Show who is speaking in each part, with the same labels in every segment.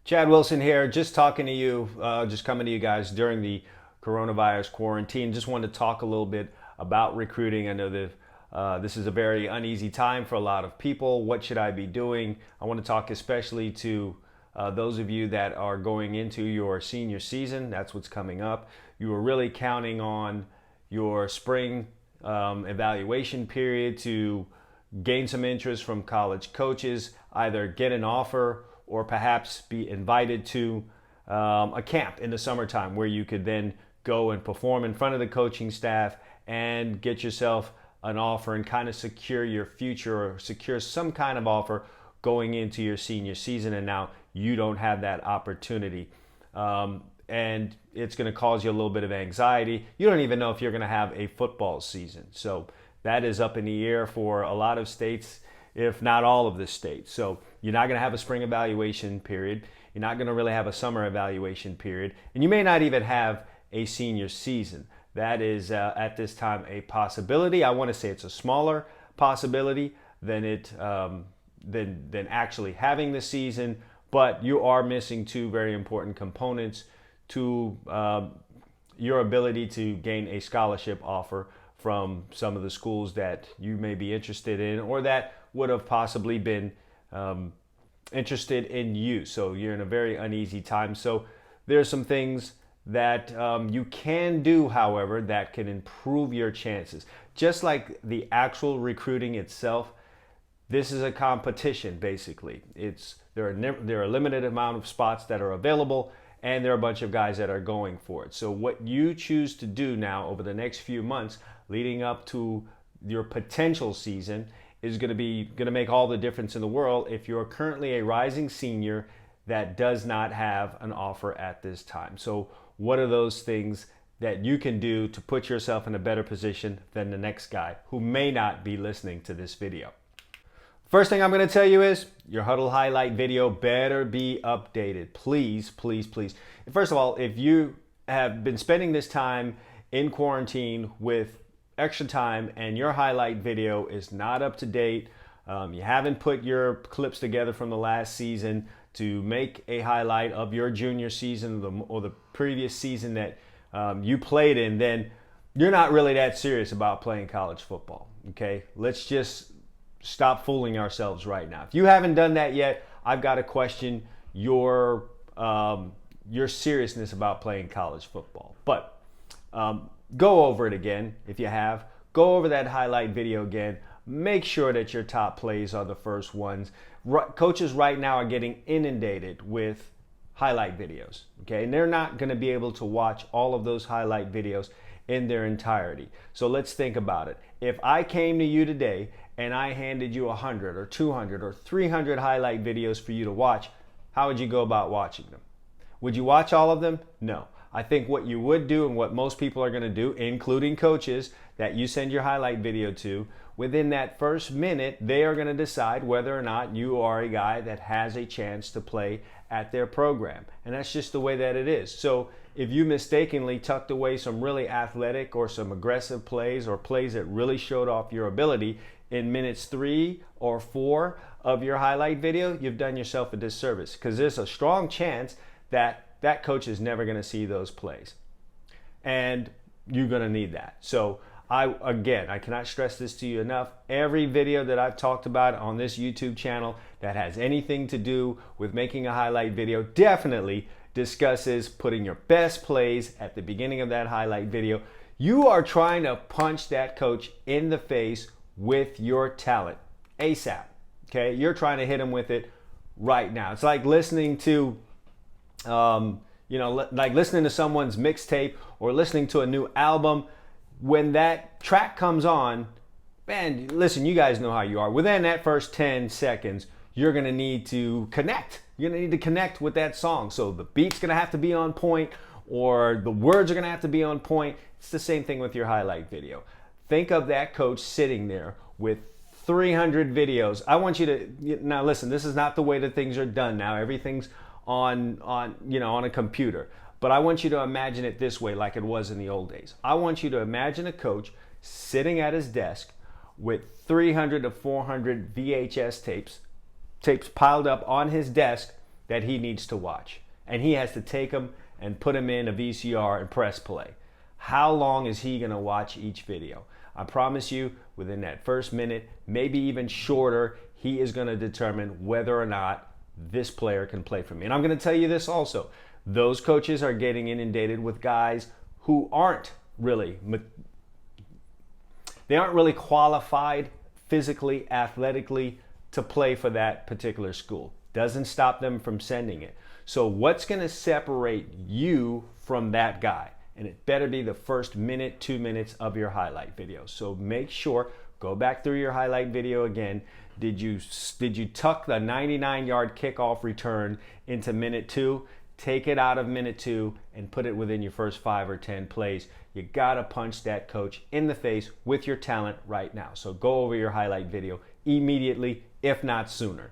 Speaker 1: Chad Wilson here, just talking to you, just coming to you guys during the coronavirus quarantine. Just wanted to talk a little bit about recruiting. I know that this is a very uneasy time for a lot of people. What should I be doing? I want to talk especially to those of you that are going into your senior season. That's what's coming up. You are really counting on your spring evaluation period to gain some interest from college coaches, either get an offer or perhaps be invited to a camp in the summertime where you could then go and perform in front of the coaching staff and get yourself an offer and kind of secure your future or secure some kind of offer going into your senior season. And now you don't have that opportunity. And it's going to cause you a little bit of anxiety. You don't even know if you're going to have a football season. So that is up in the air for a lot of states, if not all of the states. So you're not going to have a spring evaluation period. You're not going to really have a summer evaluation period. And you may not even have a senior season. That is, at this time, a possibility. I want to say it's a smaller possibility than than actually having the season, but you are missing two very important components to your ability to gain a scholarship offer from some of the schools that you may be interested in or that would have possibly been interested in you. So you're in a very uneasy time. So there's some things that you can do, however, that can improve your chances. Just like the actual recruiting itself, this is a competition, basically. There are a limited amount of spots that are available, and there are a bunch of guys that are going for it. So what you choose to do now over the next few months leading up to your potential season is going to make all the difference in the world if you're currently a rising senior that does not have an offer at this time. So what are those things that you can do to put yourself in a better position than the next guy who may not be listening to this video? First thing I'm going to tell you is your huddle highlight video better be updated. Please, please, please. First of all, if you have been spending this time in quarantine with extra time and your highlight video is not up to date, you haven't put your clips together from the last season to make a highlight of your junior season or the previous season that you played in, then you're not really that serious about playing college football, okay? Let's just stop fooling ourselves right now. If you haven't done that yet, I've got to question your seriousness about playing college football. But go over it again if you have. Go over that highlight video again. Make sure that your top plays are the first ones. Coaches right now are getting inundated with highlight videos, okay? And they're not going to be able to watch all of those highlight videos in their entirety. So let's think about it. If I came to you today and I handed you 100 or 200 or 300 highlight videos for you to watch, how would you go about watching them? Would you watch all of them? No. I think what you would do and what most people are going to do, including coaches that you send your highlight video to, within that first minute, they are going to decide whether or not you are a guy that has a chance to play at their program. And that's just the way that it is. So if you mistakenly tucked away some really athletic or some aggressive plays or plays that really showed off your ability in minutes 3 or 4 of your highlight video, you've done yourself a disservice, because there's a strong chance that that coach is never going to see those plays. And you're going to need that. So I cannot stress this to you enough. Every video that I've talked about on this YouTube channel that has anything to do with making a highlight video definitely discusses putting your best plays at the beginning of that highlight video. You are trying to punch that coach in the face with your talent ASAP. Okay, you're trying to hit him with it right now. It's like listening to like listening to someone's mixtape or listening to a new album. When that track comes on, man, listen, you guys know how you are. Within that first 10 seconds, you're going to need to connect. You're going to need to connect with that song. So the beat's going to have to be on point, or the words are going to have to be on point. It's the same thing with your highlight video. Think of that coach sitting there with 300 videos. I want you to, now listen, this is not the way that things are done now. Everything's on a computer. But I want you to imagine it this way, like it was in the old days. I want you to imagine a coach sitting at his desk with 300 to 400 VHS tapes piled up on his desk, that he needs to watch. And he has to take them and put them in a VCR and press play. How long is he going to watch each video? I promise you, within that first minute, maybe even shorter, he is going to determine whether or not this player can play for me. And I'm going to tell you this also. Those coaches are getting inundated with guys who aren't really qualified physically, athletically to play for that particular school. Doesn't stop them from sending it. So what's going to separate you from that guy? And it better be the first minute, 2 minutes of your highlight video. So make sure, go back through your highlight video again. Did you tuck the 99-yard kickoff return into minute 2? Take it out of minute 2 and put it within your first 5 or 10 plays. You gotta punch that coach in the face with your talent right now. So go over your highlight video immediately, if not sooner.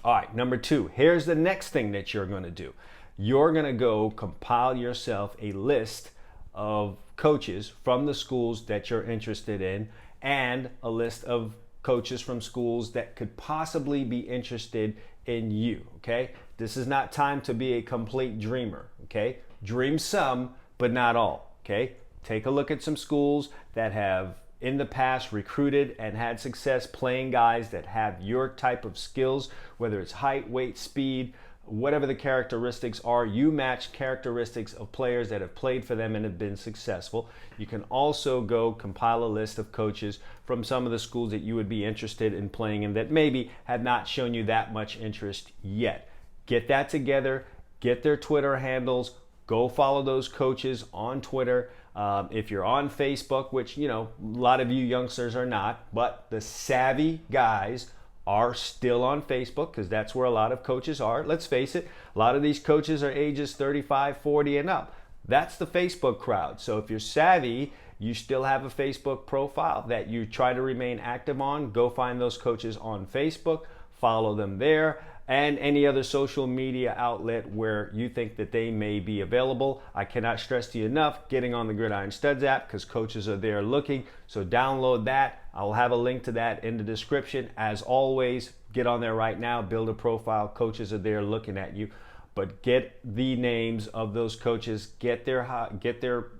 Speaker 1: All right, number 2, here's the next thing that you're gonna do. You're gonna go compile yourself a list of coaches from the schools that you're interested in and a list of coaches from schools that could possibly be interested in you, okay? This is not time to be a complete dreamer, okay? Dream some, but not all, okay? Take a look at some schools that have in the past recruited and had success playing guys that have your type of skills, whether it's height, weight, speed, whatever the characteristics are. You match characteristics of players that have played for them and have been successful. You can also go compile a list of coaches from some of the schools that you would be interested in playing in that maybe have not shown you that much interest yet. Get that together, get their Twitter handles, go follow those coaches on Twitter. If you're on Facebook, which, you know, a lot of you youngsters are not, but the savvy guys are still on Facebook because that's where a lot of coaches are. Let's face it, a lot of these coaches are ages 35, 40 and up. That's the Facebook crowd. So if you're savvy, you still have a Facebook profile that you try to remain active on. Go find those coaches on Facebook, follow them there, and any other social media outlet where you think that they may be available. I cannot stress to you enough, getting on the Gridiron Studs app because coaches are there looking. So download that. I'll have a link to that in the description. As always, get on there right now, build a profile. Coaches are there looking at you. But get the names of those coaches, get their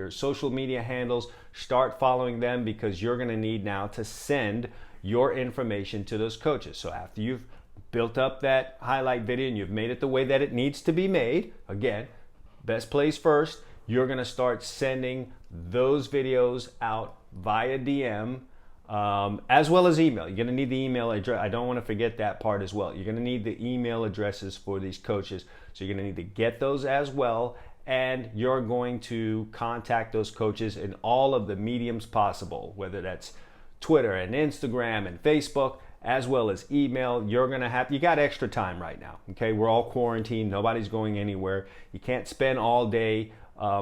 Speaker 1: social media handles, start following them because you're gonna need now to send your information to those coaches. So after you've built up that highlight video and you've made it the way that it needs to be made, again, best place first, you're gonna start sending those videos out via DM as well as email. You're gonna need the email address. I don't wanna forget that part as well. You're gonna need the email addresses for these coaches. So you're gonna need to get those as well, and you're going to contact those coaches in all of the mediums possible, whether that's Twitter and Instagram and Facebook, as well as email. You got extra time right now, okay? We're all quarantined, nobody's going anywhere. You can't spend all day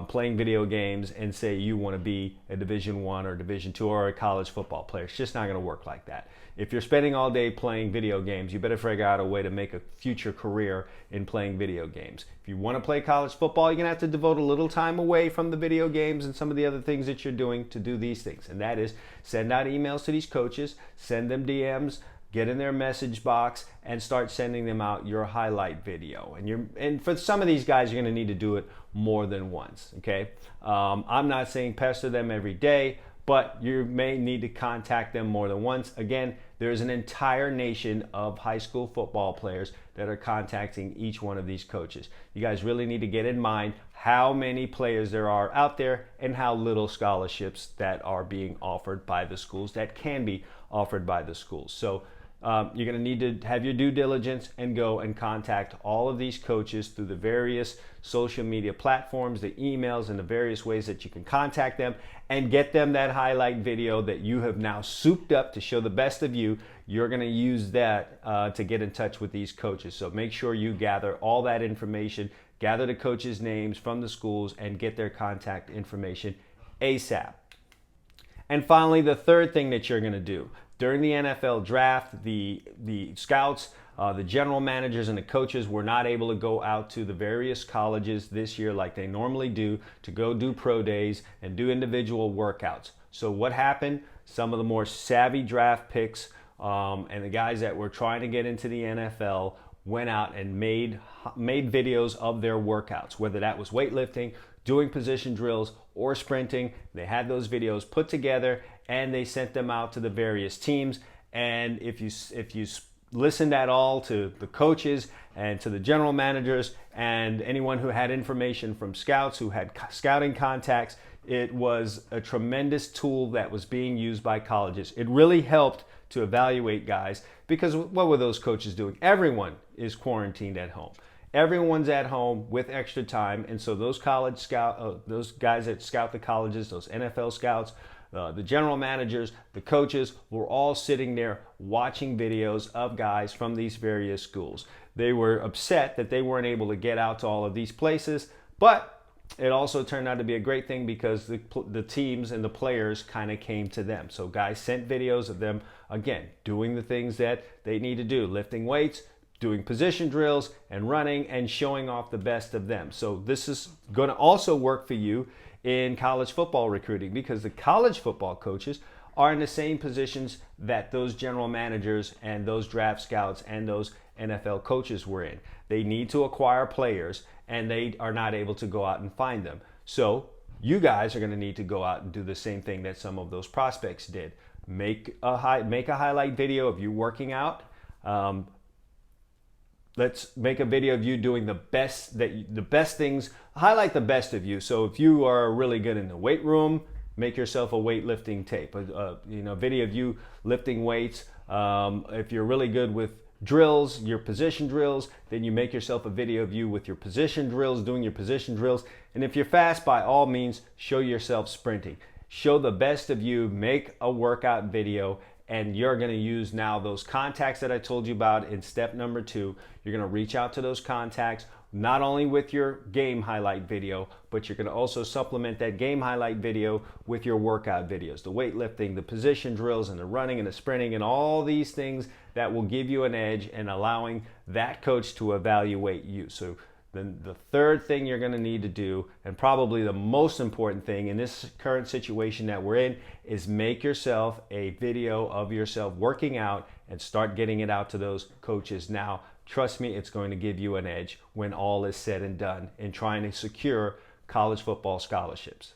Speaker 1: playing video games and say you want to be a Division I or Division II or a college football player. It's just not going to work like that. If you're spending all day playing video games, you better figure out a way to make a future career in playing video games. If you want to play college football, you're going to have to devote a little time away from the video games and some of the other things that you're doing to do these things. And that is send out emails to these coaches, send them DMs, get in their message box and start sending them out your highlight video. And for some of these guys, you're gonna need to do it more than once, okay? I'm not saying pester them every day, but you may need to contact them more than once. Again, there's an entire nation of high school football players that are contacting each one of these coaches. You guys really need to get in mind how many players there are out there and how little scholarships that are being offered by the schools, that can be offered by the schools. So you're going to need to have your due diligence and go and contact all of these coaches through the various social media platforms, the emails, and the various ways that you can contact them and get them that highlight video that you have now souped up to show the best of you. You're going to use that to get in touch with these coaches. So make sure you gather all that information, gather the coaches' names from the schools, and get their contact information ASAP. And finally, the third thing that you're going to do. During the NFL draft, the scouts, the general managers, and the coaches were not able to go out to the various colleges this year like they normally do to go do pro days and do individual workouts. So what happened? Some of the more savvy draft picks and the guys that were trying to get into the NFL went out and made videos of their workouts, whether that was weightlifting, doing position drills, or sprinting. They had those videos put together and they sent them out to the various teams. And if you listened at all to the coaches and to the general managers and anyone who had information from scouts, who had scouting contacts, it was a tremendous tool that was being used by colleges. It really helped to evaluate guys, because what were those coaches doing? Everyone is quarantined at home. Everyone's at home with extra time, and so those those guys that scout the colleges, those NFL scouts, the general managers, the coaches, were all sitting there watching videos of guys from these various schools. They were upset that they weren't able to get out to all of these places, but it also turned out to be a great thing because the teams and the players kind of came to them. So guys sent videos of them, again, doing the things that they need to do, lifting weights, doing position drills, and running, and showing off the best of them. So this is going to also work for you in college football recruiting, because the college football coaches are in the same positions that those general managers and those draft scouts and those NFL coaches were in. They need to acquire players, and they are not able to go out and find them. So you guys are going to need to go out and do the same thing that some of those prospects did. Make a highlight video of you working out. Let's make a video of you doing the best things. Highlight the best of you. So if you are really good in the weight room, make yourself a weightlifting tape. Video of you lifting weights. If you're really good with drills, your position drills, then you make yourself a video of you with your position drills, doing your position drills. And if you're fast, by all means, show yourself sprinting. Show the best of you, make a workout video, and you're going to use now those contacts that I told you about in step number 2. You're going to reach out to those contacts, not only with your game highlight video, but you're going to also supplement that game highlight video with your workout videos, the weightlifting, the position drills, and the running and the sprinting, and all these things that will give you an edge and allowing that coach to evaluate you. So then the third thing you're going to need to do, and probably the most important thing in this current situation that we're in, is make yourself a video of yourself working out and start getting it out to those coaches now. Trust me, it's going to give you an edge when all is said and done in trying to secure college football scholarships.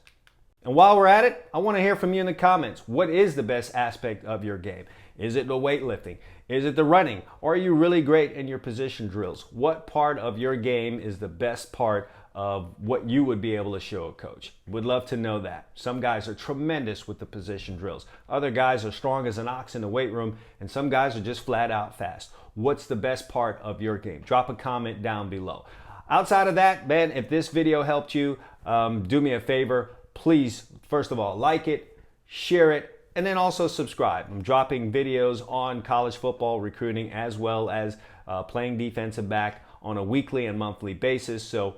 Speaker 1: And while we're at it, I want to hear from you in the comments. What is the best aspect of your game? Is it the weightlifting? Is it the running? Or are you really great in your position drills? What part of your game is the best part of what you would be able to show a coach? Would love to know that. Some guys are tremendous with the position drills. Other guys are strong as an ox in the weight room, and some guys are just flat out fast. What's the best part of your game? Drop a comment down below. Outside of that, man, if this video helped you, do me a favor. Please, first of all, like it, share it, and then also subscribe. I'm dropping videos on college football recruiting as well as playing defensive back on a weekly and monthly basis. So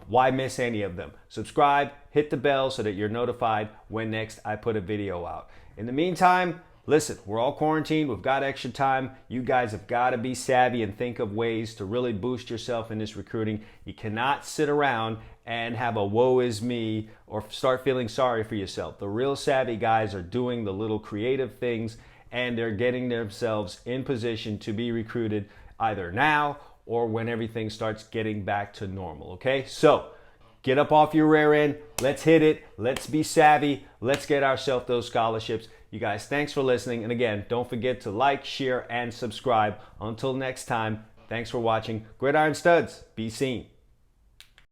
Speaker 1: why miss any of them? Subscribe, hit the bell so that you're notified when next I put a video out. In the meantime, listen, we're all quarantined. We've got extra time. You guys have got to be savvy and think of ways to really boost yourself in this recruiting. You cannot sit around and have a woe is me or start feeling sorry for yourself. The real savvy guys are doing the little creative things, and they're getting themselves in position to be recruited either now or when everything starts getting back to normal, okay? So get up off your rear end. Let's hit it. Let's be savvy. Let's get ourselves those scholarships. You guys, thanks for listening. And again, don't forget to like, share, and subscribe. Until next time, thanks for watching. Gridiron Studs, be seen.